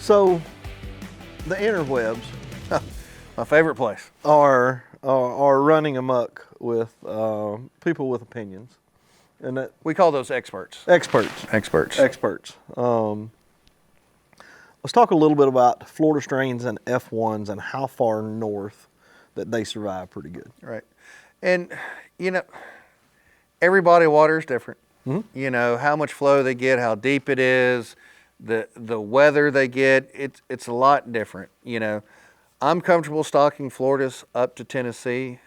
So, the interwebs My favorite place. are running amok with people with opinions, and that We call those experts. experts. Let's talk a little bit about Florida strains and F1s and how far north that they survive pretty good. Right. And, every body of water is different. Mm-hmm. How much flow they get, how deep it is, the weather they get, it's a lot different. I'm comfortable stocking Floridas up to Tennessee.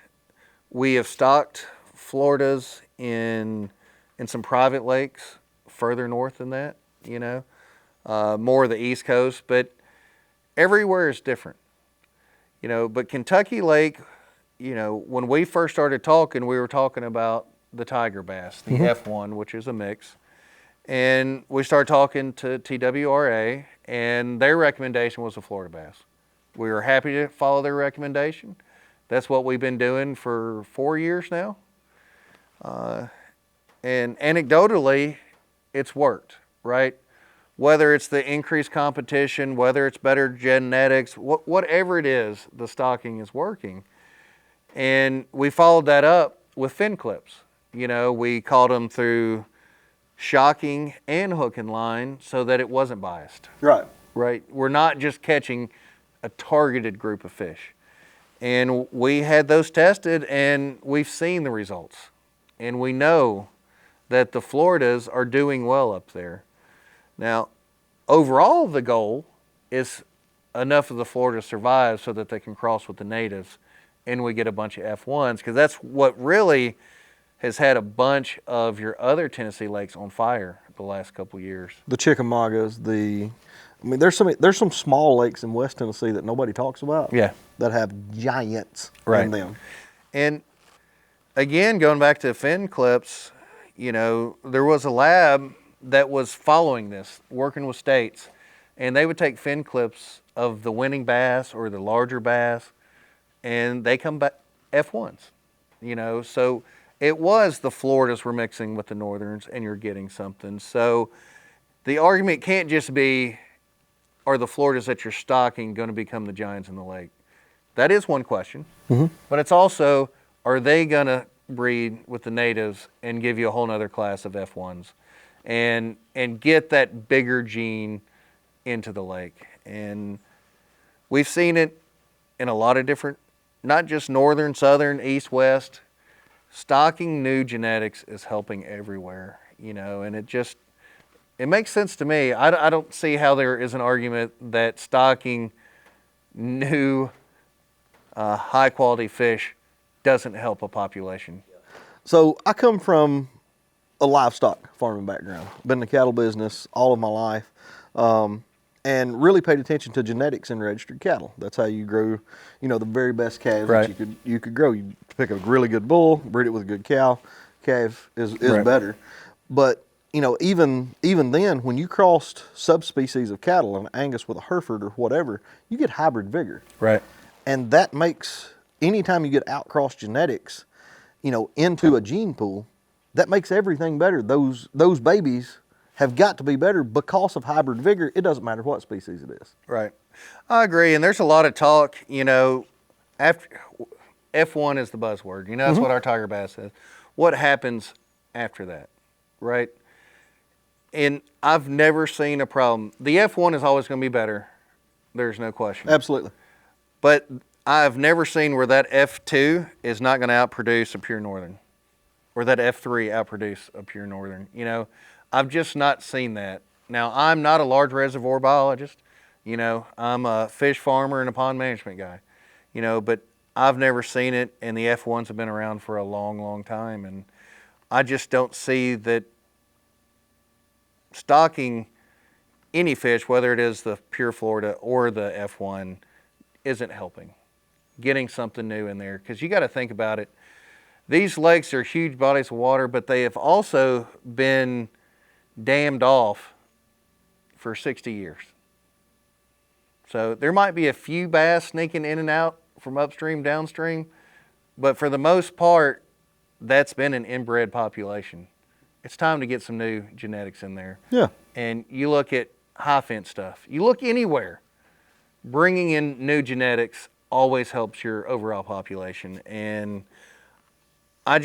We have stocked Floridas in some private lakes further north than that, more of the East Coast, but everywhere is different. But Kentucky Lake, when we first started talking, we were talking about the tiger bass, the F1, which is a mix. And we started talking to TWRA, and their recommendation was a Florida bass. We were happy to follow their recommendation. That's what we've been doing for 4 years now. And anecdotally, it's worked, right? Whether it's the increased competition, whether it's better genetics, whatever it is, the stocking is working. And we followed that up with fin clips. We caught them through shocking and hook and line so that it wasn't biased. Right. Right. We're not just catching a targeted group of fish. And we had those tested, and we've seen the results. And we know that the Floridas are doing well up there. Now, overall, the goal is enough of the Floridas survive so that they can cross with the natives, and we get a bunch of F1s, because that's what really has had a bunch of your other Tennessee lakes on fire the last couple years. The Chickamaugas, there's some small lakes in West Tennessee that nobody talks about. Yeah. That have giants in them. And again, going back to fin clips, there was a lab that was following this, working with states, and they would take fin clips of the winning bass or the larger bass, and they come back F1s, so it was the Floridas were mixing with the Northerns, and you're getting something. So the argument can't just be, are the Floridas that you're stocking going to become the giants in the lake? That is one question, but it's also, are they going to breed with the natives and give you a whole nother class of F1s and get that bigger gene into the lake? And we've seen it in a lot of different, not just northern, southern, east, west. Stocking new genetics is helping everywhere, and it makes sense to me. I don't see how there is an argument that stocking new high quality fish doesn't help a population. So I come from a livestock farming background. Been in the cattle business all of my life, and really paid attention to genetics in registered cattle. That's how you grow, the very best calves Right. that you could grow. You pick a really good bull, breed it with a good cow. Calf is Right. better. But even then, when you crossed subspecies of cattle, an Angus with a Hereford or whatever, you get hybrid vigor. Right. And that makes, anytime you get outcross genetics, into a gene pool, that makes everything better. Those babies have got to be better because of hybrid vigor. It doesn't matter what species it is. Right. I agree. And there's a lot of talk, after F1 is the buzzword. That's what our tiger bass says. What happens after that, right? And I've never seen a problem. The F1 is always going to be better. There's no question. Absolutely. But I've never seen where that F2 is not going to outproduce a pure northern, or that F3 outproduce a pure northern. I've just not seen that. Now, I'm not a large reservoir biologist. I'm a fish farmer and a pond management guy. But I've never seen it, and the F1s have been around for a long, long time. And I just don't see that stocking any fish, whether it is the pure Florida or the F1, isn't helping. Getting something new in there, because you got to think about it. These lakes are huge bodies of water, but they have also been dammed off for 60 years. So there might be a few bass sneaking in and out from upstream, downstream, but for the most part, that's been an inbred population. It's time to get some new genetics in there. Yeah. And you look at high fence stuff. You look anywhere, bringing in new genetics always helps your overall population. And I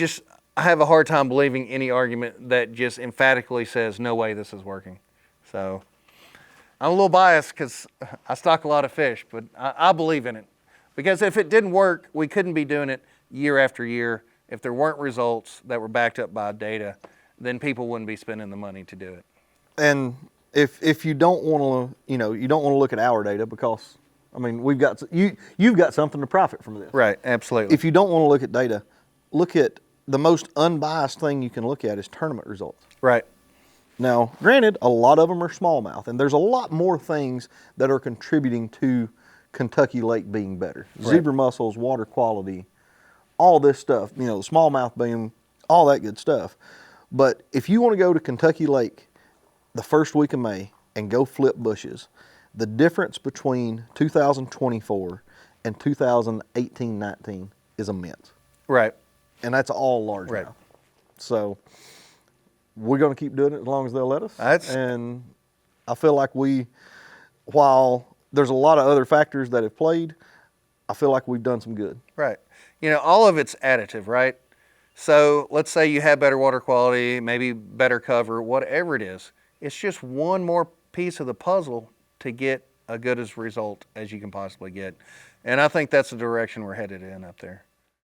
have a hard time believing any argument that just emphatically says, no way this is working. So I'm a little biased because I stock a lot of fish, but I believe in it. Because if it didn't work, we couldn't be doing it year after year. If there weren't results that were backed up by data, then people wouldn't be spending the money to do it. And if you don't want to, you don't want to look at our data because, I mean, you've got something to profit from this. Right, absolutely. If you don't want to look at data, look at the most unbiased thing you can look at is tournament results. Right. Now, granted, a lot of them are smallmouth, and there's a lot more things that are contributing to Kentucky Lake being better. Right. Zebra mussels, water quality, all this stuff, the smallmouth being, all that good stuff. But if you want to go to Kentucky Lake the first week of May and go flip bushes, the difference between 2024 and 2018-19 is immense. Right. And that's all largemouth. Right. So we're going to keep doing it as long as they'll let us. And I feel like while there's a lot of other factors that have played, I feel like we've done some good. Right. All of it's additive, right? So let's say you have better water quality, maybe better cover, whatever it is. It's just one more piece of the puzzle to get a good as result as you can possibly get. And I think that's the direction we're headed in up there.